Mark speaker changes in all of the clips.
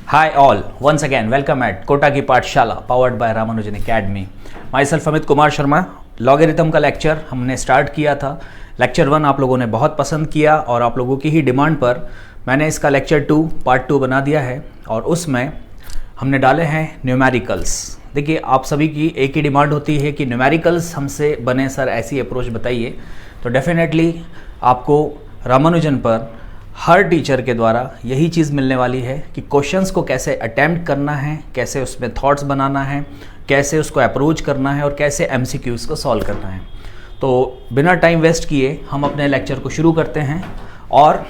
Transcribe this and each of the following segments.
Speaker 1: Hi all, once again welcome at Kota की पाठशाला powered by Ramanujan Academy. Myself Amit Kumar Sharma. Logarithm का lecture हमने स्टार्ट किया था. लेक्चर 1 आप लोगों ने बहुत पसंद किया और आप लोगों की ही डिमांड पर मैंने इसका लेक्चर 2 पार्ट 2 बना दिया है और उसमें हमने डाले हैं न्यूमेरिकल्स. देखिए आप सभी की एक ही डिमांड होती है कि न्यूमेरिकल्स हमसे बने सर, ऐसी अप्रोच बताइए. तो डेफिनेटली आपको रामानुजन पर हर टीचर के द्वारा यही चीज़ मिलने वाली है कि क्वेश्चंस को कैसे अटेम्प्ट करना है, कैसे उसमें थॉट्स बनाना है, कैसे उसको अप्रोच करना है और कैसे एमसीक्यूज़ को सॉल्व करना है. तो बिना टाइम वेस्ट किए हम अपने लेक्चर को शुरू करते हैं और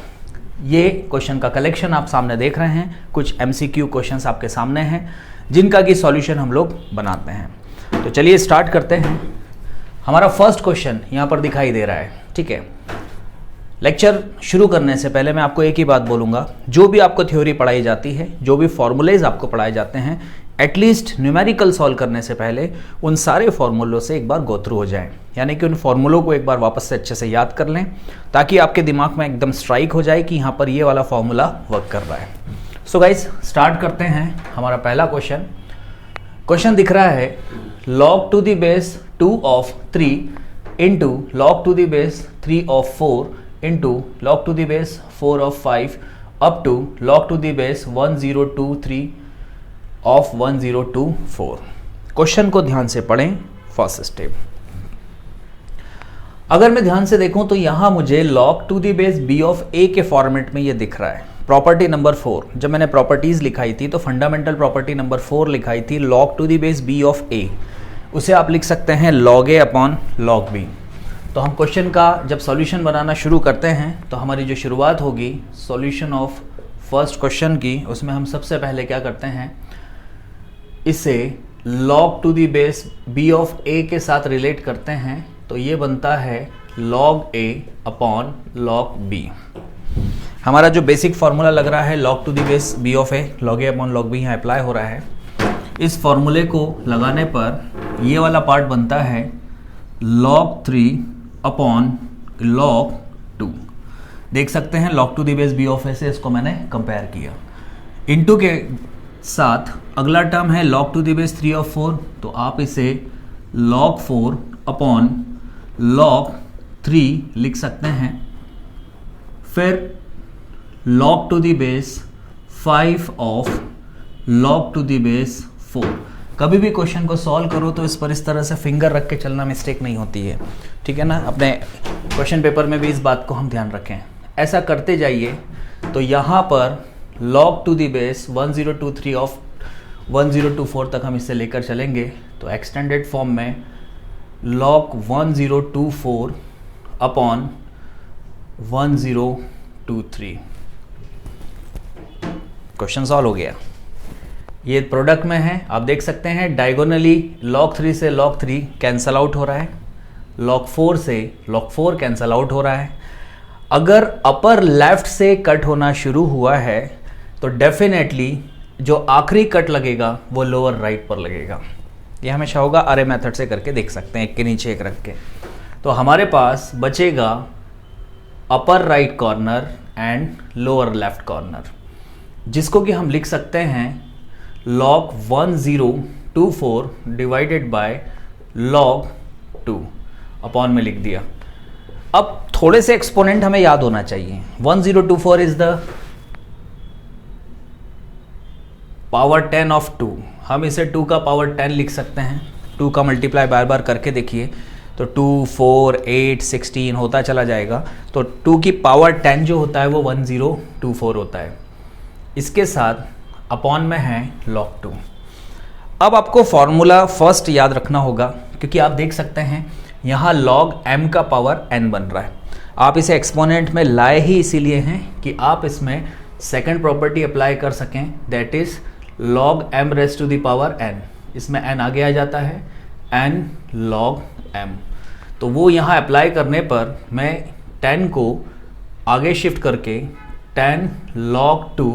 Speaker 1: ये क्वेश्चन का कलेक्शन आप सामने देख रहे हैं. कुछ एमसीक्यू क्वेश्चंस आपके सामने हैं जिनका कि सॉल्यूशन हम लोग बनाते हैं. तो चलिए स्टार्ट करते हैं. हमारा फर्स्ट क्वेश्चन यहाँ पर दिखाई दे रहा है. ठीक है, लेक्चर शुरू करने से पहले मैं आपको एक ही बात बोलूँगा, जो भी आपको थ्योरी पढ़ाई जाती है, जो भी फॉर्मूलेज आपको पढ़ाए जाते हैं, एटलीस्ट न्यूमेरिकल सॉल्व करने से पहले उन सारे फॉर्मूलों से एक बार गो थ्रू हो जाएं. यानी कि उन फॉर्मूलों को एक बार वापस से अच्छे से याद कर लें ताकि आपके दिमाग में एकदम स्ट्राइक हो जाए कि यहाँ पर ये वाला फॉर्मूला वर्क कर रहा है. सो गाइस स्टार्ट करते हैं. हमारा पहला क्वेश्चन दिख रहा है log to the base 2 of 3 into log to the base 3 of 4 into log to the base 4 of 5 up to log to the base 1023 of 1024. Question को ध्यान से पढ़ें. फर्स्ट स्टेप अगर मैं ध्यान से देखूं तो यहां मुझे log to the base b of a के फॉर्मेट में ये दिख रहा है. प्रॉपर्टी नंबर 4, जब मैंने प्रॉपर्टीज लिखाई थी तो फंडामेंटल प्रॉपर्टी नंबर 4 लिखाई थी log to the base b of a. उसे आप लिख सकते हैं log a upon log b. तो हम क्वेश्चन का जब सॉल्यूशन बनाना शुरू करते हैं तो हमारी जो शुरुआत होगी सॉल्यूशन ऑफ फर्स्ट क्वेश्चन की, उसमें हम सबसे पहले क्या करते हैं, इसे log to the base b of a के साथ रिलेट करते हैं. तो ये बनता है log a upon log b. हमारा जो बेसिक फार्मूला लग रहा है log to the base b of a, log a upon log b यहाँ अप्लाई हो रहा है. इस फॉर्मूले को लगाने पर ये वाला पार्ट बनता है log 3 अपॉन log 2. देख सकते हैं log to the base b of a से इसको मैंने कंपेयर किया. इनटू के साथ अगला टर्म है log to the base 3 of 4. तो आप इसे log 4 अपॉन log 3 लिख सकते हैं. फिर log to the base 5 of log to the base 4. कभी भी क्वेश्चन को सॉल्व करो तो इस पर इस तरह से फिंगर रख के चलना मिस्टेक नहीं होती है. ठीक है ना, अपने क्वेश्चन पेपर में भी इस बात को हम ध्यान रखें. ऐसा करते जाइए तो यहाँ पर log to the base 1023 of 1024 तक हम इससे लेकर चलेंगे. तो एक्सटेंडेड फॉर्म में log 1024 अपॉन 1023. क्वेश्चन सॉल्व हो गया. ये प्रोडक्ट में है, आप देख सकते हैं डायगोनली log 3 से log 3 कैंसल आउट हो रहा है, log 4 से log 4 कैंसल आउट हो रहा है. अगर अपर लेफ्ट से कट होना शुरू हुआ है तो डेफिनेटली जो आखिरी कट लगेगा वो लोअर राइट पर लगेगा. ये हमेशा होगा. अरे मेथड से करके देख सकते हैं, एक के नीचे एक रख के. तो हमारे पास बचेगा upper right corner and lower left corner, जिसको कि हम लिख सकते हैं log 1024 divided by log 2 upon में लिख दिया. अब थोड़े से एक्सपोनेंट हमें याद होना चाहिए. 1024 इज द पावर 10 ऑफ 2. हम इसे 2 का पावर 10 लिख सकते हैं. 2 का मल्टीप्लाई बार बार करके देखिए तो 2 4 8 16 होता चला जाएगा. तो 2 की पावर 10 जो होता है वो 1024 होता है. इसके साथ अपॉन में है log 2. अब आपको फॉर्मूला फर्स्ट याद रखना होगा क्योंकि आप देख सकते हैं यहाँ log m का पावर n बन रहा है. आप इसे एक्सपोनेंट में लाए ही इसीलिए हैं कि आप इसमें सेकंड प्रॉपर्टी अप्लाई कर सकें, that is log m raise to the power n. इसमें n आगे आ जाता है n log m. तो वो यहाँ अप्लाई करने पर मैं 10 को आगे शिफ्ट करके 10 log 2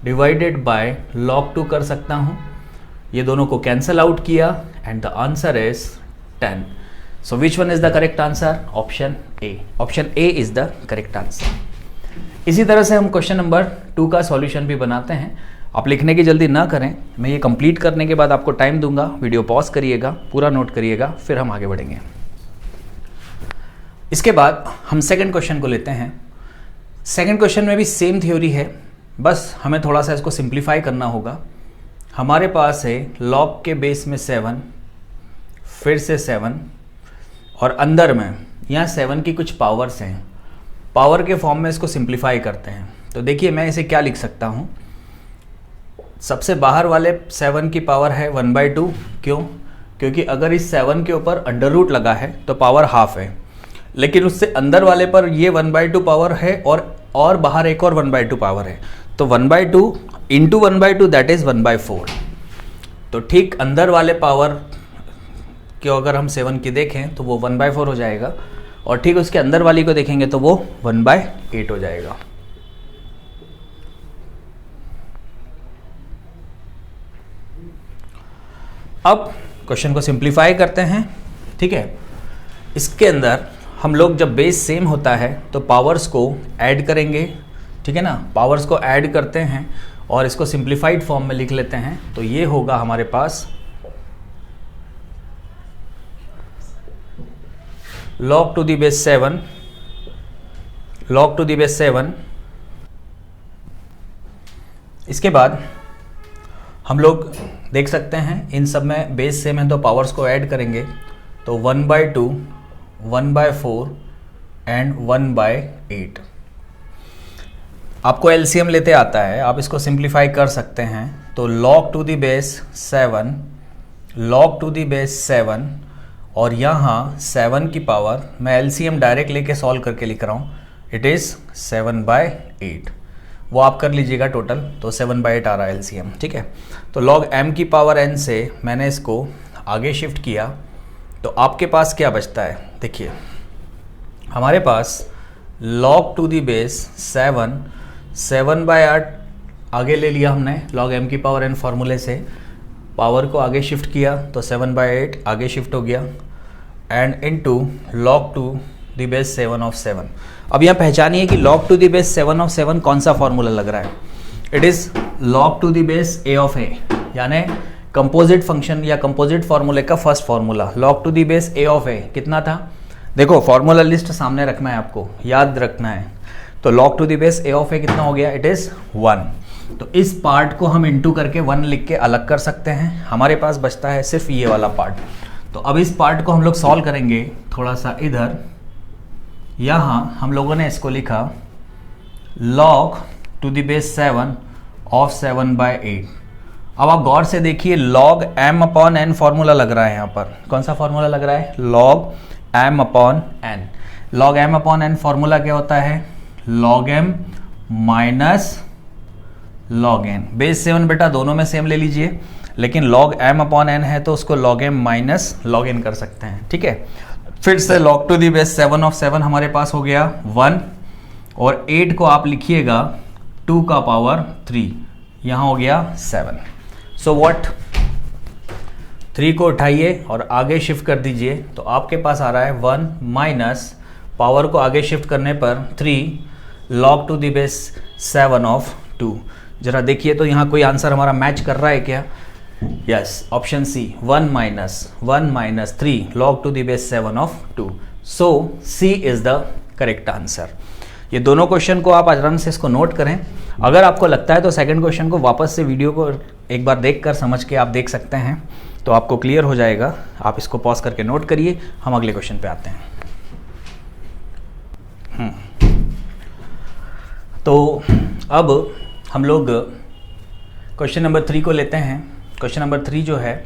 Speaker 1: डिवाइडेड बाय log 2 कर सकता हूँ. ये दोनों को कैंसल आउट किया and the answer is 10. So which one is the correct answer? Option A. Option A is the correct answer. इसी तरह से हम क्वेश्चन नंबर 2 का सॉल्यूशन भी बनाते हैं। आप लिखने की जल्दी ना करें, मैं ये कंप्लीट करने के बाद आपको टाइम दूंगा, वीडियो पॉज करिएगा, पूरा नोट करिएगा, फिर हम आगे बढ़ेंगे। इसके बाद हम सेकंड क्वेश्चन को लेते हैं। सेकंड क्वेश्चन में भी सेम थ्योरी है, बस हमें थोड़ा सा इसको सिंप्लीफाई करना होगा। हमारे पास है log के बेस में 7, फिर से 7, और अंदर में यहाँ 7 की कुछ पावर्स हैं, पावर के फॉर्म में इसको सिंप्लीफाई करते हैं। तो देखिए मैं इसे क्या लिख सकता हूँ, सबसे बाहर वाले 7 की पावर है 1/2। क्यों? क्योंकि अगर इस 7 के ऊपर अंडर रूट लगा है तो पावर हाफ है, लेकिन उससे अंदर वाले पर ये 1/2 पावर है और बाहर एक और 1/2 पावर है, तो 1/2 इंटू 1/2 दैट इज 1/4। तो ठीक अंदर वाले पावर क्यों अगर हम 7 की देखें तो वो 1/4 हो जाएगा, और ठीक उसके अंदर वाली को देखेंगे तो वो 1/8 हो जाएगा। अब क्वेश्चन को सिंप्लीफाई करते हैं, ठीक है। इसके अंदर हम लोग जब बेस सेम होता है तो पावर्स को ऐड करेंगे, ठीक है ना। पावर्स को ऐड करते हैं और इसको सिंप्लीफाइड फॉर्म में लिख लेते हैं। तो ये होगा हमारे पास log to the base 7, log to the base 7। इसके बाद हम लोग देख सकते हैं इन सब में बेस सेम है तो पावर्स को ऐड करेंगे, तो 1/2, 1/4 एंड 1/8। आपको एलसीएम लेते आता है, आप इसको सिंप्लीफाई कर सकते हैं। तो log to the base 7, log to the base 7, और यहाँ 7 की पावर मैं एलसीएम डायरेक्ट लेके सॉल्व करके लिख रहा हूँ, इट इज़ 7/8। वो आप कर लीजिएगा टोटल, तो 7/8 आ रहा है एलसीएम, ठीक है। तो log m की पावर n से मैंने इसको आगे शिफ्ट किया, तो आपके पास क्या बचता है, देखिए हमारे पास log to the base 7, 7/8 आगे ले लिया हमने log m की पावर n फॉर्मूले से, पावर को आगे शिफ्ट किया तो 7/8 आगे शिफ्ट हो गया, and into log to the base 7 of 7। अब यहाँ पहचानिए कि log to the base 7 of 7 कौन सा फॉर्मूला लग रहा है, it is log to the base a of a, यानी कंपोजिट फंक्शन या कंपोजिट फॉर्मूले का first formula log to the base a of a कितना था। देखो फॉर्मूला लिस्ट सामने रखना है, आपको याद रखना है। तो log to the base a of a कितना हो गया, इट इज 1। तो इस पार्ट को हम इंटू करके 1 लिख के अलग कर सकते हैं, हमारे पास बचता है सिर्फ ये वाला पार्ट। तो अब इस पार्ट को हम लोग सॉल्व करेंगे थोड़ा सा इधर। यहाँ हम लोगों ने इसको लिखा log to the base 7 of 7/8। अब आप गौर से देखिए log m/n फॉर्मूला लग रहा है, यहाँ पर कौन सा फॉर्मूला लग रहा है, log m/n। log m/n formula क्या होता है, log m minus log n। Base 7 बेटा दोनों में सेम ले लीजिए, लेकिन log m/n है तो उसको log m minus log n कर सकते हैं, ठीक है। फिर से log to the base 7 of 7 हमारे पास हो गया 1, और 8 को आप लिखिएगा 2 का पावर 3, यहाँ हो गया 7। सो व्हाट, 3 को उठाइए और आगे शिफ्ट कर दीजिए, तो आपके पास आ रहा है 1 माइनस पावर को आगे शिफ्ट करने पर 3 log to the base 7 of 2। जरा देखिए तो यहाँ कोई आंसर हमारा मैच कर रहा है क्या, yes, option C 1 minus 3 log to the base 7 of 2। So C is the correct answer. ये दोनों क्वेश्चन को आप आराम से इसको नोट करें। अगर आपको लगता है तो सेकंड क्वेश्चन को वापस से वीडियो को एक बार देख कर समझ के आप देख सकते हैं, तो आपको क्लियर हो जाएगा। आप इसको पॉज करके नोट करिए, हम अगले क्वेश्चन पे आते हैं। तो अब हम लोग क्वेश्चन नंबर 3 को लेते हैं। क्वेश्चन नंबर 3 जो है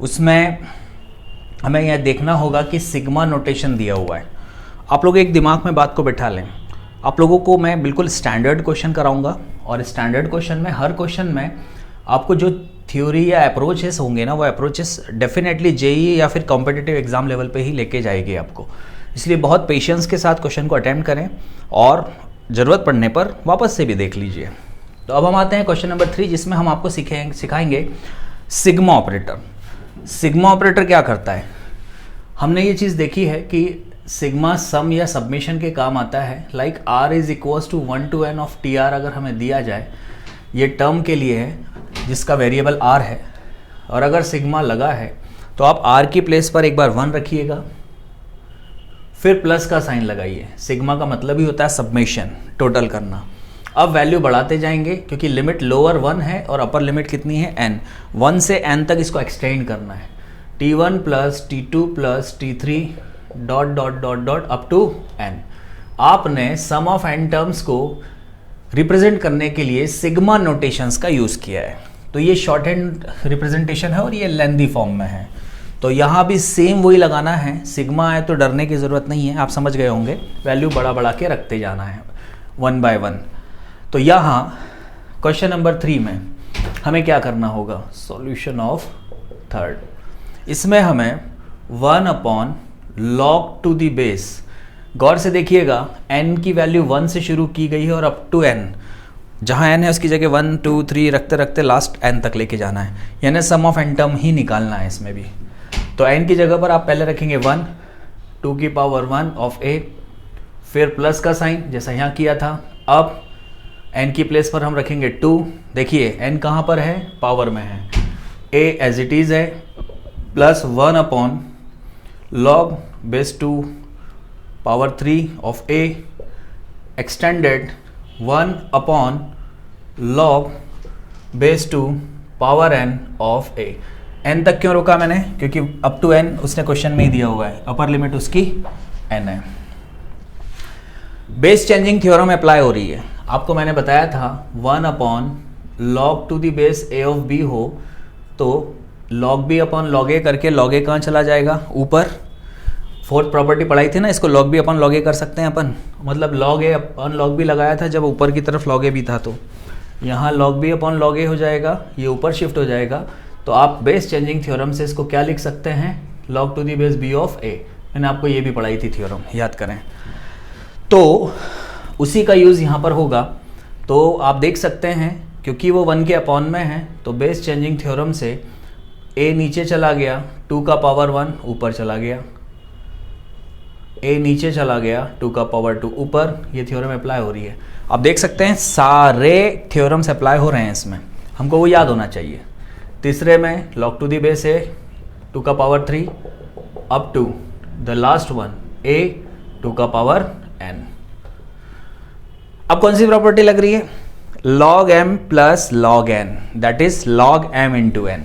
Speaker 1: उसमें हमें यह देखना होगा कि सिग्मा नोटेशन दिया हुआ है। आप लोग एक दिमाग में बात को बैठा लें, आप लोगों को मैं बिल्कुल स्टैंडर्ड क्वेश्चन कराऊंगा, और स्टैंडर्ड क्वेश्चन में हर क्वेश्चन में आपको जो थ्योरी या अप्रोचेस होंगे ना, वो अप्रोचेस डेफिनेटली जेईई या फिर कॉम्पिटिटिव एग्जाम लेवल पे ही लेके जाएगी आपको। इसलिए बहुत पेशेंस के साथ क्वेश्चन को अटेम्प्ट करें और ज़रूरत पड़ने पर वापस से भी देख लीजिए। तो अब हम आते हैं क्वेश्चन नंबर 3, जिसमें हम आपको सिखाएंगे सिग्मा ऑपरेटर। सिग्मा ऑपरेटर क्या करता है, हमने ये चीज़ देखी है कि सिग्मा सम या सबमिशन के काम आता है। Like r is equals to 1 to n of T R अगर हमें दिया जाए, ये टर्म के लिए है जिसका वेरिएबल r है, और अगर सिग्मा लगा है तो आप r की प्लेस पर एक बार 1 रखिएगा, फिर प्लस का साइन लगाइए। सिग्मा का मतलब ही होता है सबमिशन, टोटल करना। अब वैल्यू बढ़ाते जाएंगे क्योंकि लिमिट लोअर 1 है और अपर लिमिट कितनी है n, 1 से n तक इसको एक्सटेंड करना है। t1 plus t2 plus t3 dot dot dot dot up to n। आपने सम ऑफ n टर्म्स को रिप्रेजेंट करने के लिए सिग्मा नोटेशंस का यूज़ किया है। तो ये शॉर्ट हैंड रिप्रेजेंटेशन है और ये लेंथी फॉर्म में है। तो यहाँ भी सेम वही लगाना है। सिग्मा है तो डरने की ज़रूरत नहीं है, आप समझ गए होंगे। वैल्यू बढ़ा बढ़ा के रखते जाना है 1 by 1। तो यहाँ क्वेश्चन नंबर 3 में हमें क्या करना होगा, सॉल्यूशन ऑफ थर्ड। इसमें हमें 1 upon log to the base, गौर से देखिएगा n की वैल्यू 1 से शुरू की गई है और अप टू n, जहाँ n है उसकी जगह 1 2 3 रखते रखते लास्ट n तक लेके जाना है, यानी सम ऑफ n टर्म ही निकालना है इसमें भी। तो n की जगह पर आप पहले रखेंगे 1 2 की पावर 1 ऑफ a, फिर प्लस का साइन जैसा यहाँ किया था। अब n की प्लेस पर हम रखेंगे 2। देखिए n कहाँ पर है, पावर में है, a एज इट इज़ है, plus 1 upon log base 2 power 3 of a extended 1 upon log base 2 power n of a। n तक क्यों रोका मैंने, क्योंकि अप टू n उसने क्वेश्चन में ही दिया हुआ है, अपर लिमिट उसकी n है। बेस चेंजिंग थ्योरम अप्लाई हो रही है। आपको मैंने बताया था 1 upon log to the base a of b हो तो log b upon log a करके लॉग a कहाँ चला जाएगा, ऊपर। फोर्थ प्रॉपर्टी पढ़ाई थी ना, इसको log b upon log a कर सकते हैं अपन, मतलब log a upon log b लगाया था जब ऊपर की तरफ लॉग a भी था। तो यहाँ log b upon log a हो जाएगा, ये ऊपर शिफ्ट हो जाएगा। तो आप बेस चेंजिंग थ्योरम से इसको क्या लिख सकते हैं, log to the base b of a। मैंने आपको ये भी पढ़ाई थी थ्योरम, याद करें। तो उसी का यूज़ यहाँ पर होगा। तो आप देख सकते हैं क्योंकि वो 1 के अपॉन में है तो बेस चेंजिंग थ्योरम से a नीचे चला गया, 2 का पावर 1 ऊपर चला गया, a नीचे चला गया, 2 का पावर 2 ऊपर। ये थ्योरम अप्लाई हो रही है। आप देख सकते हैं सारे थ्योरम्स अप्लाई हो रहे हैं इसमें, हमको वो याद होना चाहिए। तीसरे में log to the base a 2 का power 3 up to the last one a 2 का पावर n। अब कौन सी प्रॉपर्टी लग रही है, log m plus log n, that is log m into n।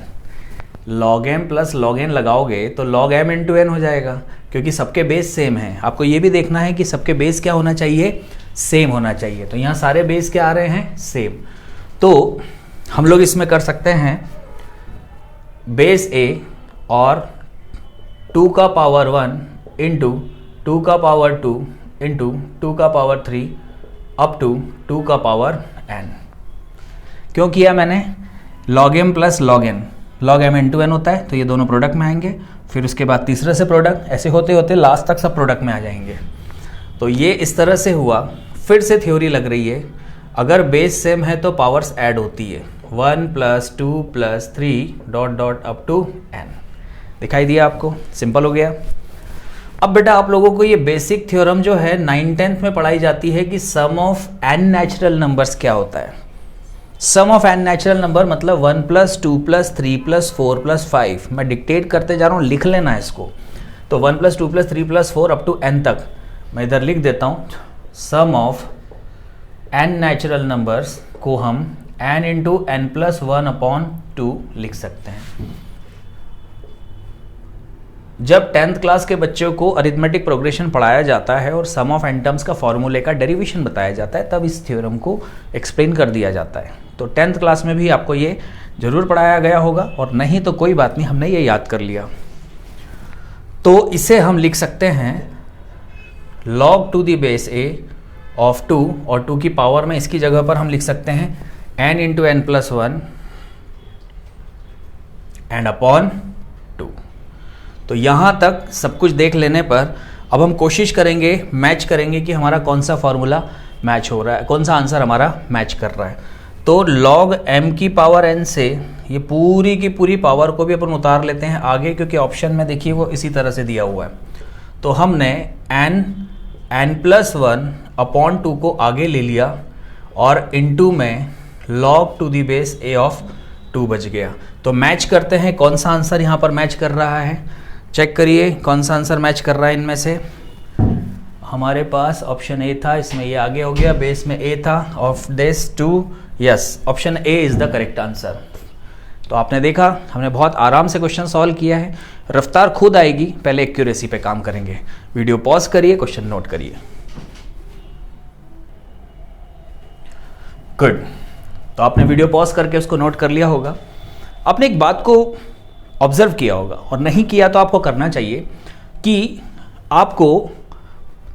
Speaker 1: log m plus log n लगाओगे तो log m into n हो जाएगा, क्योंकि सबके बेस सेम है। आपको ये भी देखना है कि सबके बेस क्या होना चाहिए, सेम होना चाहिए। तो यहाँ सारे बेस क्या आ रहे हैं, सेम। तो हम लोग इसमें कर सकते हैं बेस a और 2 का पावर 1 इंटू 2 का पावर 2 इंटू 2 का पावर 3 अप टू 2 का पावर n। क्यों किया मैंने, log m plus log n, log m into n होता है तो ये दोनों प्रोडक्ट में आएंगे, फिर उसके बाद तीसरे से प्रोडक्ट, ऐसे होते होते लास्ट तक सब प्रोडक्ट में आ जाएंगे। तो ये इस तरह से हुआ। फिर से थ्योरी लग रही है, अगर बेस सेम है तो पावर्स ऐड होती है, 1 plus 2 plus 3 dot dot up to n। दिखाई दिया आपको, सिंपल हो गया। अब बेटा आप लोगों को ये बेसिक थ्योरम जो है 9th-10th में पढ़ाई जाती है कि सम ऑफ n नेचुरल नंबर्स क्या होता है। सम ऑफ n नेचुरल नंबर मतलब 1 प्लस 2 प्लस 3 प्लस 4 प्लस 5। मैं डिक्टेट करते जा रहा हूँ, लिख लेना इसको। तो 1 plus 2 plus 3 plus 4 up to n तक मैं इधर लिख देता हूँ। Sum of n natural numbers को हम n into n plus 1 upon 2 लिख सकते हैं। जब 10th क्लास के बच्चों को अरिथमेटिक प्रोग्रेशन पढ़ाया जाता है और सम ऑफ n टर्म्स का फॉर्मूले का डेरिवेशन बताया जाता है, तब इस थ्योरम को एक्सप्लेन कर दिया जाता है। तो 10th क्लास में भी आपको ये जरूर पढ़ाया गया होगा, और नहीं तो कोई बात नहीं, हमने ये याद कर लिया। तो इसे हम लिख सकते हैं log to the base a of 2, और 2 की पावर में इसकी जगह पर हम लिख सकते हैं n into n plus 1 and upon 2। तो यहाँ तक सब कुछ देख लेने पर अब हम कोशिश करेंगे, मैच करेंगे कि हमारा कौन सा फॉर्मूला मैच हो रहा है, कौन सा आंसर हमारा मैच कर रहा है। तो log m की पावर n से ये पूरी की पूरी पावर को भी अपन उतार लेते हैं आगे, क्योंकि ऑप्शन में देखिए वो इसी तरह से दिया हुआ है। तो हमने n+1 अपॉन 2 को आगे ले लिया और इनटू में log to the base a of 2 बच गया। तो मैच करते हैं कौन सा आंसर यहाँ पर मैच कर रहा है, चेक करिए कौन सा आंसर मैच कर रहा है इनमें से। हमारे पास ऑप्शन ए था, इसमें ये आगे हो गया, बेस में ए था, of this 2, yes option A is the correct answer. तो आपने देखा हमने बहुत आराम से क्वेश्चन सॉल्व किया है, रफ्तार खुद आएगी, पहले एक्यूरेसी पे काम करेंगे। वीडियो पॉज करिए, क्वेश्चन नोट करिए। गुड, तो आपने वीडियो पॉज करके उसको नोट कर लिया होगा। आपने एक बात को ऑब्जर्व किया होगा, और नहीं किया तो आपको करना चाहिए, कि आपको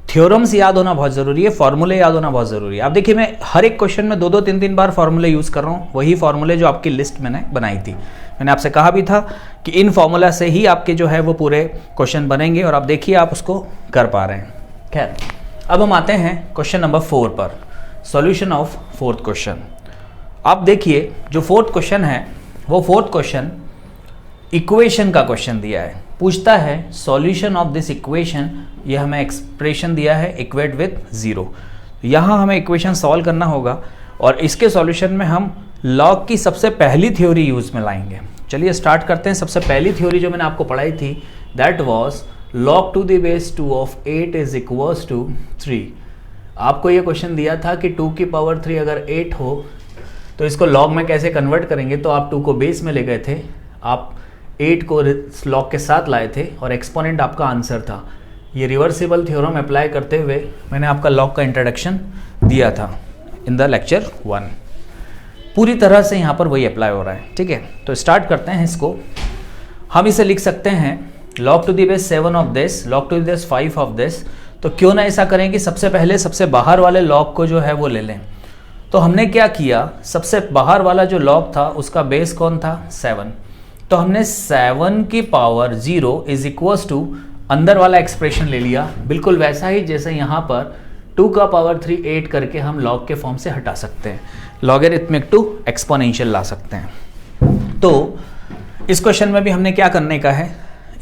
Speaker 1: थ्योरम्स याद होना बहुत ज़रूरी है, फॉर्मूले याद होना बहुत ज़रूरी है। आप देखिए मैं हर एक क्वेश्चन में 2-2, 3-3 बार फॉर्मूले यूज़ कर रहा हूँ, वही फॉर्मूले जो आपकी लिस्ट मैंने बनाई थी। मैंने आपसे कहा भी था कि इन फॉर्मूला से ही आपके जो है वो पूरे क्वेश्चन बनेंगे, और आप देखिए आप उसको कर पा रहे हैं। खैर, अब हम आते हैं क्वेश्चन नंबर 4 पर, सॉल्यूशन ऑफ 4th क्वेश्चन। आप देखिए जो 4th क्वेश्चन है वो 4th क्वेश्चन इक्वेशन का क्वेश्चन दिया है, पूछता है सॉल्यूशन ऑफ दिस इक्वेशन। यह हमें एक्सप्रेशन दिया है इक्वेट विथ 0। यहाँ हमें इक्वेशन सॉल्व करना होगा, और इसके सॉल्यूशन में हम लॉग की सबसे पहली थ्योरी यूज में लाएंगे। चलिए स्टार्ट करते हैं। सबसे पहली थ्योरी जो मैंने आपको पढ़ाई थी, that was log to the base 2 of 8 is equals to 3। आपको ये क्वेश्चन दिया था कि 2 की पावर 3 अगर 8 हो तो इसको लॉग में कैसे कन्वर्ट करेंगे। तो आप 2 को बेस में ले गए थे, आप 8 को लॉग के साथ लाए थे, और एक्सपोनेंट आपका आंसर था। ये रिवर्सिबल थ्योरम अप्लाई करते हुए मैंने आपका लॉग का इंट्रोडक्शन दिया था इन द लेक्चर 1। पूरी तरह से यहाँ पर वही अप्लाई हो रहा है, ठीक है। तो स्टार्ट करते हैं इसको। हम इसे लिख सकते हैं log to the base 7 of this, log to the base 5 of this. तो क्यों ना ऐसा करें कि सबसे पहले सबसे बाहर वाले log को जो है वो ले लें। तो हमने क्या किया, सबसे बाहर वाला जो log था उसका बेस कौन था, 7। तो हमने 7 की पावर 0 इज इक्वल्स टू अंदर वाला एक्सप्रेशन ले लिया, बिल्कुल वैसा ही जैसे यहाँ पर 2 का पावर 3 8 करके हम log के फॉर्म से हटा सकते हैं, लॉगरिथमिक टू एक्सपोनेंशियल ला सकते हैं। तो इस क्वेश्चन में भी हमने क्या करने का है,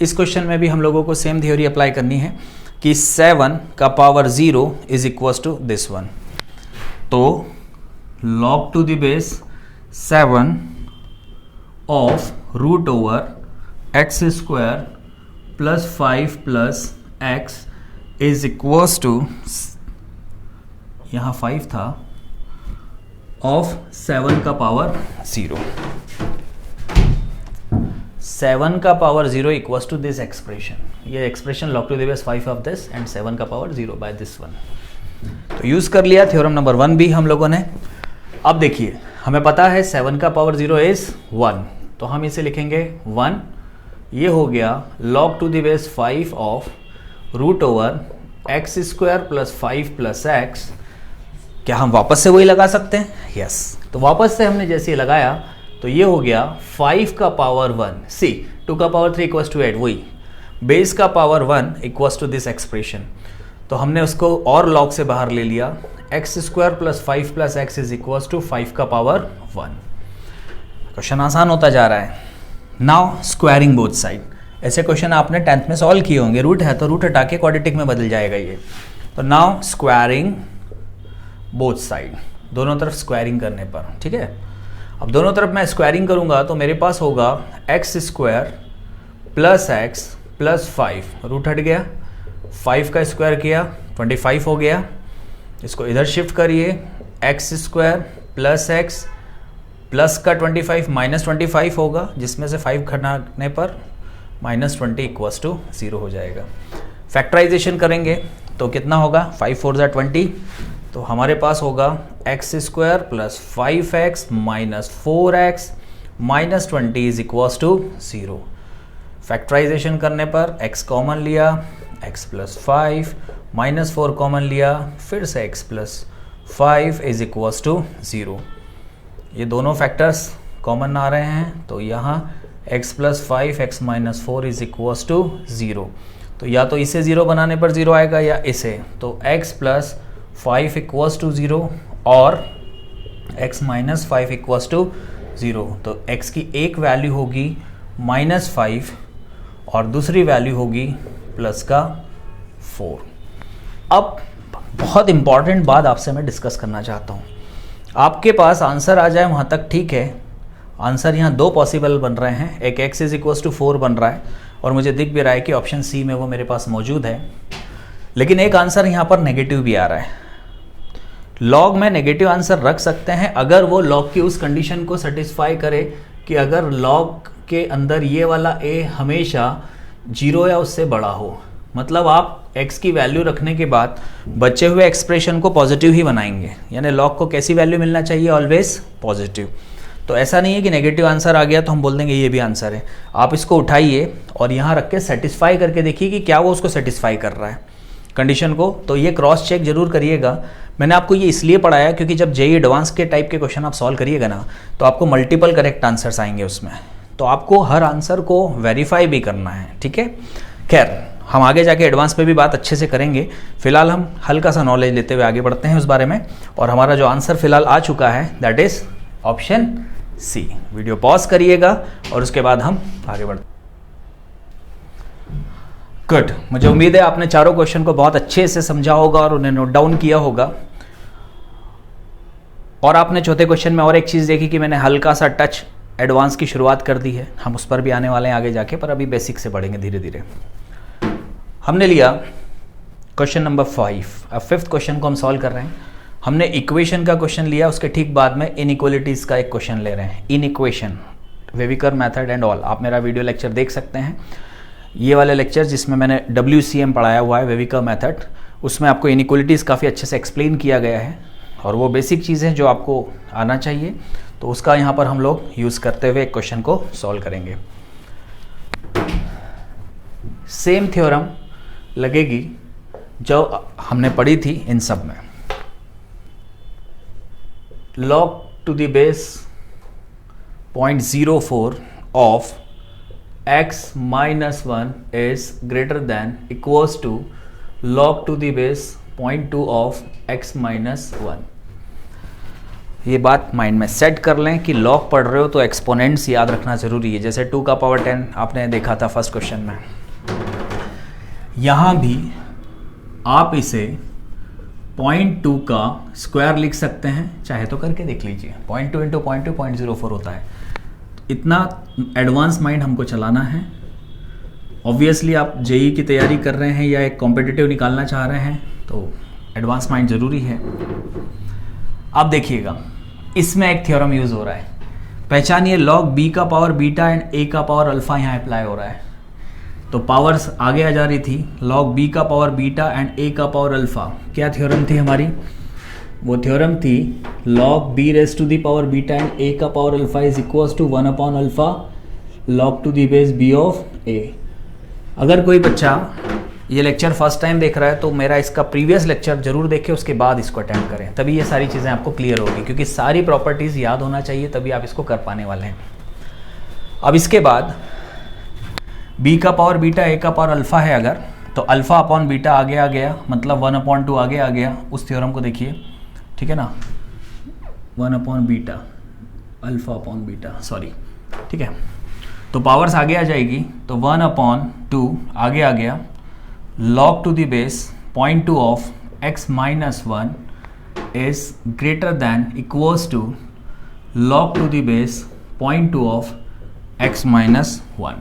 Speaker 1: इस क्वेश्चन में भी हम लोगों को सेम थ्योरी अप्लाई करनी है कि 7 का power 0 is equals to this one. तो log to the base 7 of root over x square plus 5 plus x is equals to, यहाँ 5 था, ऑफ 7 का पावर 0। 7 का power 0 equals to this expression. ये expression log to the base 5 of this and 7 का power 0 by this one. तो use कर लिया theorem number 1 भी हम लोगों ने। अब देखिए हमें पता है 7 का पावर 0 इज 1, तो हम इसे लिखेंगे 1। ये हो गया log to the base 5 of root over x square plus 5 plus x. क्या हम वापस से वही लगा सकते हैं? यस। तो वापस से हमने जैसे लगाया तो ये हो गया 5 का पावर 1, सी 2 का पावर 3 इक्वल्स टू 8, वही बेस का power 1 equals to this expression. तो हमने उसको और log से बाहर ले लिया, x square plus 5 plus x is equals to 5 का पावर 1। क्वेश्चन आसान होता जा रहा है। Now squaring both side. ऐसे क्वेश्चन आपने 10th में सॉल्व किए होंगे, रूट है तो रूट हटा के क्वाड्रेटिक में बदल जाएगा ये। तो नाउ स्क्वायरिंग बोथ साइड, दोनों तरफ स्क्वायरिंग करने पर, ठीक है। अब दोनों तरफ मैं स्क्वायरिंग करूंगा तो मेरे पास होगा x square plus x plus 5, root हट गया, 5 का स्क्वायर किया 25 हो गया। इसको इधर शिफ्ट करिए, x square plus x plus का 25 माइनस 25 होगा, जिसमें से 5 घटाने पर माइनस 20 इक्वल्स टू 0 हो जाएगा। फैक्टराइजेशन करेंगे तो कितना होगा, 5 4 ज़ा 20। तो हमारे पास होगा x square plus 5x minus 4x minus 20 is equals to 0। Factorization करने पर x कॉमन लिया, x प्लस 5 माइनस 4 कॉमन लिया, फिर से x plus 5 is equals to 0। ये दोनों फैक्टर्स कॉमन आ रहे हैं, तो यहाँ x plus 5 x minus 4 is equals to 0। तो या तो इसे 0 बनाने पर 0 आएगा या इसे, तो x प्लस 5 इक्वल्स टू 0 और x माइनस 5 इक्वल्स टू 0। तो x की एक वैल्यू होगी -5 और दूसरी वैल्यू होगी प्लस का 4। अब बहुत इंपॉर्टेंट बात आपसे मैं डिस्कस करना चाहता हूँ। आपके पास आंसर आ जाए वहाँ तक ठीक है, आंसर यहाँ दो पॉसिबल बन रहे हैं, एक x = 4 बन रहा है और मुझे दिख भी रहा है कि ऑप्शन सी में वो मेरे पास मौजूद है, लेकिन एक आंसर यहाँ पर नेगेटिव भी आ रहा है। लॉग में नेगेटिव आंसर रख सकते हैं अगर वो लॉग की उस कंडीशन को सेटिस्फाई करे कि अगर लॉग के अंदर ये वाला a हमेशा 0 या उससे बड़ा हो, मतलब आप x की वैल्यू रखने के बाद बचे हुए एक्सप्रेशन को पॉजिटिव ही बनाएंगे, यानी लॉग को कैसी वैल्यू मिलना चाहिए, ऑलवेज पॉजिटिव। तो ऐसा नहीं है कि नेगेटिव आंसर आ गया तो हम बोल देंगे ये भी आंसर है। आप इसको उठाइए और यहाँ रख के सेटिस्फाई करके देखिए कि क्या वो उसको सेटिस्फाई कर रहा है कंडीशन को, तो ये क्रॉस चेक जरूर करिएगा। मैंने आपको ये इसलिए पढ़ाया क्योंकि जब जेईई एडवांस के टाइप के क्वेश्चन आप सॉल्व करिएगा ना, तो आपको मल्टीपल करेक्ट आंसर्स आएंगे उसमें, तो आपको हर आंसर को वेरीफाई भी करना है, ठीक है। खैर, हम आगे जाके एडवांस पे भी बात अच्छे से करेंगे, फिलहाल हम हल्का सा नॉलेज लेते हुए आगे बढ़ते हैं उस बारे में। और हमारा जो आंसर फिलहाल आ चुका है that is option C. Video pause करिएगा और उसके बाद हम आगे बढ़ते हैं। गुड, मुझे उम्मीद है आपने चारों क्वेश्चन को बहुत अच्छे से समझा होगा और उन्हें नोट डाउन किया होगा। और आपने चौथे क्वेश्चन में और एक चीज़ देखी कि मैंने हल्का सा टच एडवांस की शुरुआत कर दी है, हम उस पर भी आने वाले हैं आगे जाके, पर अभी बेसिक से पढ़ेंगे धीरे धीरे। हमने लिया क्वेश्चन नंबर 5, अब 5th क्वेश्चन को हम सॉल्व कर रहे हैं। हमने इक्वेशन का क्वेश्चन लिया, उसके ठीक बाद में इनइक्वालिटीज़ का एक क्वेश्चन ले रहे हैं, इनइक्वेशन, वेविकर मेथड एंड ऑल। आप मेरा वीडियो लेक्चर देख सकते हैं, ये वाले लेक्चर जिसमें मैंने WCM पढ़ाया हुआ है, वेविकर मेथड, उसमें आपको इनइक्वालिटीज़ काफ़ी अच्छे से एक्सप्लेन किया गया है और वो बेसिक चीज़ है जो आपको आना चाहिए, तो उसका यहाँ पर हम लोग यूज़ करते हुए एक क्वेश्चन को सॉल्व करेंगे। सेम थ्योरम लगेगी जो हमने पढ़ी थी इन सब में। log to the base 0.04 of x minus 1 is greater than equals to log to the base 0.2 of x minus 1। ये बात माइंड में सेट कर लें कि log पढ़ रहे हो तो एक्सपोनेंट्स याद रखना ज़रूरी है, जैसे 2 का पावर 10 आपने देखा था फर्स्ट क्वेश्चन में। यहाँ भी आप इसे 0.2 का स्क्वायर लिख सकते हैं, चाहे तो करके देख लीजिए। 0.2 × 0.2 0.04 होता है। इतना एडवांस माइंड हमको चलाना है। ऑब्वियसली आप जेईई की तैयारी कर रहे हैं या एक कॉम्पिटिटिव निकालना चाह रहे हैं तो एडवांस माइंड ज़रूरी है। अब देखिएगा, इसमें एक थ्योरम यूज़ हो रहा है, पहचानिए। log b का पावर बीटा एंड a का पावर अल्फा यहाँ अप्लाई हो रहा है, तो पावर्स आगे आ जा रही थी। log b का पावर बीटा एंड a का पावर अल्फा, क्या थ्योरम थी हमारी? वो थ्योरम थी log b raise to the power beta and a का power alpha is equals to 1 upon alpha log to the base b of a। अगर कोई बच्चा ये लेक्चर फर्स्ट टाइम देख रहा है तो मेरा इसका प्रीवियस लेक्चर जरूर देखें, उसके बाद इसको अटेम्प्ट करें, तभी ये सारी चीज़ें आपको क्लियर होगी, क्योंकि सारी प्रॉपर्टीज़ याद होना चाहिए, तभी आप इसको कर पाने वाले हैं। अब इसके बाद b का पावर बीटा a का पावर अल्फा है अगर, तो अल्फा अपॉन बीटा आगे आ गया, मतलब 1/2 आगे आ गया। उस थ्योरम को देखिए, ठीक है ना, 1 upon beta, alpha upon beta, sorry, ठीक है। तो पावर्स आगे आ जाएगी, तो 1/2 आगे आ गया, log to the base 0.2 of x minus 1 is greater than equals to log to the base 0.2 of x minus 1।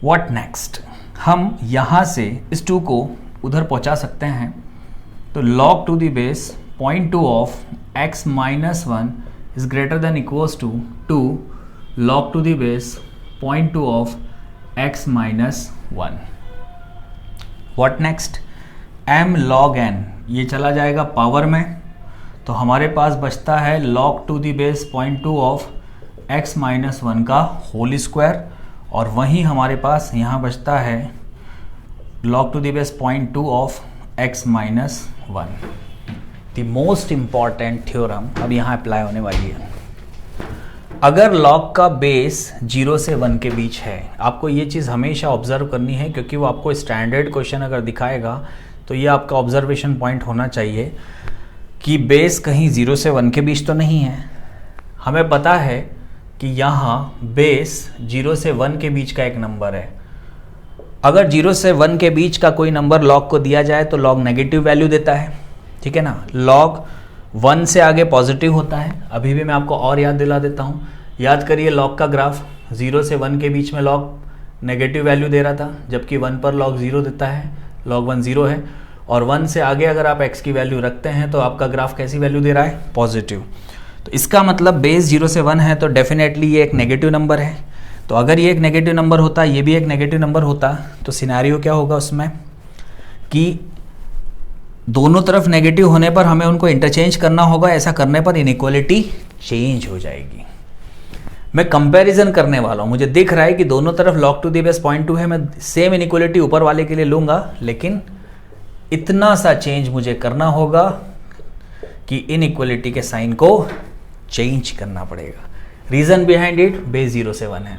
Speaker 1: What next? हम यहाँ से इस 2 को उधर पहुँचा सकते हैं, तो log to the base 0.2 of x minus 1 is greater than equals to 2 log to the base 0.2 of x minus 1। What next? m log n, ये चला जाएगा पावर में, तो हमारे पास बचता है log to the base 0.2 of x minus 1 का whole square, और वहीं हमारे पास यहाँ बचता है log to the base 0.2 of x minus 1। The most important theorem अब यहाँ अप्लाई होने वाली है। अगर log का बेस 0 से 1 के बीच है, आपको ये चीज़ हमेशा ऑब्जर्व करनी है, क्योंकि वो आपको स्टैंडर्ड क्वेश्चन अगर दिखाएगा तो ये आपका ऑब्जर्वेशन पॉइंट होना चाहिए कि बेस कहीं 0 से 1 के बीच तो नहीं है। हमें पता है कि यहाँ बेस 0 से 1 के बीच का एक नंबर है, अगर 0 से 1 के बीच का कोई नंबर लॉग को दिया जाए तो लॉग नेगेटिव वैल्यू देता है, ठीक है ना। लॉग 1 से आगे पॉजिटिव होता है। अभी भी मैं आपको और याद दिला देता हूँ, याद करिए लॉग का ग्राफ 0 से 1 के बीच में लॉग नेगेटिव वैल्यू दे रहा था, जबकि 1 पर लॉग 0 देता है, लॉग 1 0 है। और 1 से आगे अगर आप x की वैल्यू रखते हैं तो आपका ग्राफ कैसी वैल्यू दे रहा है, पॉजिटिव। तो इसका मतलब बेस 0 से 1 है तो डेफिनेटली ये एक नेगेटिव नंबर है। तो अगर ये एक नेगेटिव नंबर होता, ये भी एक नेगेटिव नंबर होता, तो सिनेरियो क्या होगा उसमें कि दोनों तरफ नेगेटिव होने पर हमें उनको इंटरचेंज करना होगा। ऐसा करने पर इनइक्वालिटी चेंज हो जाएगी। मैं कंपैरिजन करने वाला हूँ, मुझे दिख रहा है कि दोनों तरफ log टू दी बेस 0.2 है, मैं सेम इनइक्वालिटी ऊपर वाले के लिए लूँगा, लेकिन इतना सा चेंज मुझे करना होगा कि इनइक्वालिटी के साइन को चेंज करना पड़ेगा। रीज़न बिहाइंड इट, बेस 0 से 1 है।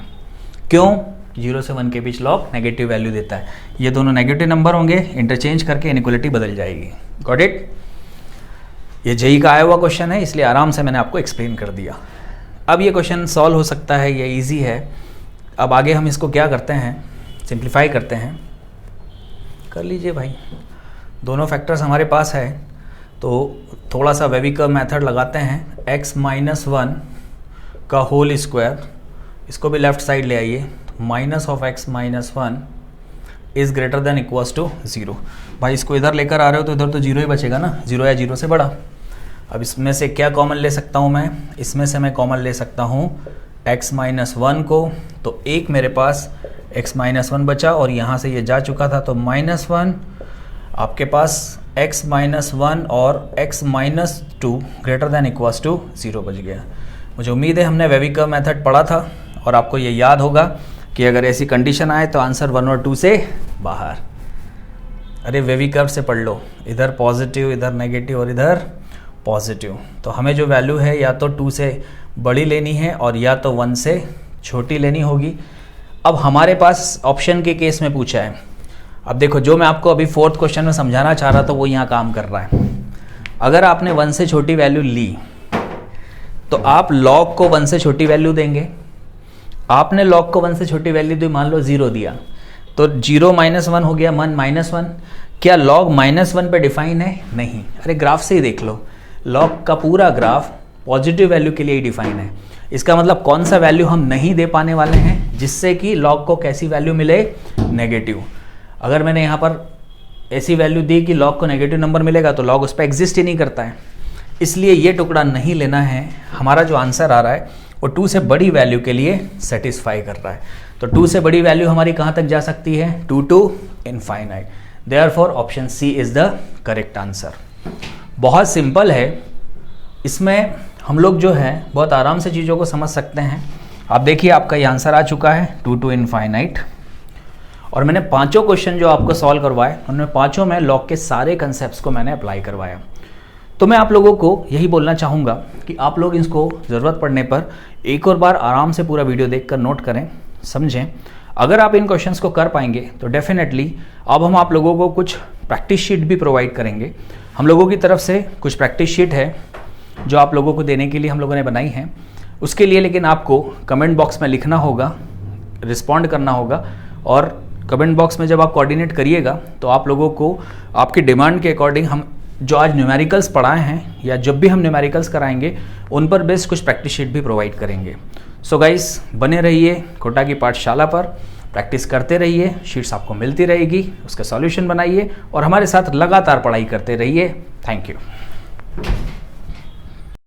Speaker 1: क्यों? 0 से 1 के बीच लॉग नेगेटिव वैल्यू देता है। ये दोनों नेगेटिव नंबर होंगे, इंटरचेंज करके इनइक्वालिटी बदल जाएगी। Got it? ये जेई का आया हुआ क्वेश्चन है, इसलिए आराम से मैंने आपको एक्सप्लेन कर दिया। अब ये क्वेश्चन सॉल्व हो सकता है, ये इजी है। अब आगे हम इसको क्या करते हैं, सिंप्लीफाई करते हैं। कर लीजिए भाई, दोनों फैक्टर्स हमारे पास है तो थोड़ा सा वेविकर मेथड लगाते हैं। x माइनस 1 का होल स्क्वायर, इसको भी लेफ्ट साइड ले आइए। Minus of x minus 1 is greater than equals to 0। भाई इसको इधर लेकर आ रहे हो तो इधर तो 0 ही बचेगा ना, 0 या 0 से बड़ा। अब इसमें से क्या कॉमन ले सकता हूँ मैं, इसमें से मैं कॉमन ले सकता हूँ x माइनस 1 को, तो एक मेरे पास x माइनस 1 बचा और यहाँ से ये जा चुका था, तो माइनस 1 आपके पास x माइनस 1 और x minus 2 greater than equals to 0 बच गया। मुझे उम्मीद है हमने वेविकर मेथड पढ़ा था और आपको ये याद होगा कि अगर ऐसी कंडीशन आए तो आंसर 1 और 2 से बाहर। अरे वेविकर से पढ़ लो, इधर पॉजिटिव, इधर नेगेटिव और इधर पॉजिटिव। तो हमें जो वैल्यू है या तो 2 से बड़ी लेनी है और या तो 1 से छोटी लेनी होगी। अब हमारे पास ऑप्शन के केस में पूछा है। अब देखो, जो मैं आपको अभी 4th क्वेश्चन में समझाना चाह रहा था वो यहाँ काम कर रहा है। अगर आपने 1 से छोटी वैल्यू ली तो आप log को 1 से छोटी वैल्यू देंगे। आपने log को 1 से छोटी वैल्यू दी, मान लो 0 दिया, तो 0 माइनस 1 हो गया 1 माइनस 1। क्या log माइनस 1 पे डिफाइन है? नहीं। अरे ग्राफ से ही देख लो, log का पूरा ग्राफ पॉजिटिव वैल्यू के लिए ही डिफाइन है। इसका मतलब कौन सा वैल्यू हम नहीं दे पाने वाले हैं जिससे कि log को कैसी वैल्यू मिले, नेगेटिव। अगर मैंने यहाँ पर ऐसी वैल्यू दी कि log को नेगेटिव नंबर मिलेगा तो log उस पर एग्जिस्ट ही नहीं करता है, इसलिए ये टुकड़ा नहीं लेना है। हमारा जो आंसर आ रहा है वो 2 से बड़ी वैल्यू के लिए सेटिस्फाई कर रहा है। तो 2 से बड़ी वैल्यू हमारी कहाँ तक जा सकती है, 2 to infinite. Therefore option C is the correct answer. बहुत सिंपल है, इसमें हम लोग जो है बहुत आराम से चीज़ों को समझ सकते हैं। आप देखिए आपका ये आंसर आ चुका है 2 to इनफाइनाइट। और मैंने पांचों क्वेश्चन जो आपको सॉल्व करवाए उनमें पांचों में लॉग के सारे कंसेप्ट्स को मैंने अप्लाई करवाया। तो मैं आप लोगों को यही बोलना चाहूँगा कि आप लोग इसको ज़रूरत पड़ने पर एक और बार आराम से पूरा वीडियो देखकर नोट करें, समझें। अगर आप इन क्वेश्चंस को कर पाएंगे तो डेफिनेटली अब हम आप लोगों को कुछ प्रैक्टिस शीट भी प्रोवाइड करेंगे। हम लोगों की तरफ से कुछ प्रैक्टिस शीट है जो आप लोगों को देने के लिए हम लोगों ने बनाई है। उसके लिए लेकिन आपको कमेंट बॉक्स में लिखना होगा, रिस्पॉन्ड करना होगा, और कमेंट बॉक्स में जब आप कोऑर्डिनेट करिएगा तो आप लोगों को आपकी डिमांड के अकॉर्डिंग हम जो आज न्यूमेरिकल्स पढ़ाए हैं या जब भी हम न्यूमेरिकल्स कराएंगे उन पर बेस्ड कुछ प्रैक्टिस शीट भी प्रोवाइड करेंगे। सो गाइस, बने रहिए कोटा की पाठशाला पर, प्रैक्टिस करते रहिए, शीट्स आपको मिलती रहेगी, उसका सॉल्यूशन बनाइए और हमारे साथ लगातार पढ़ाई करते रहिए। Thank you.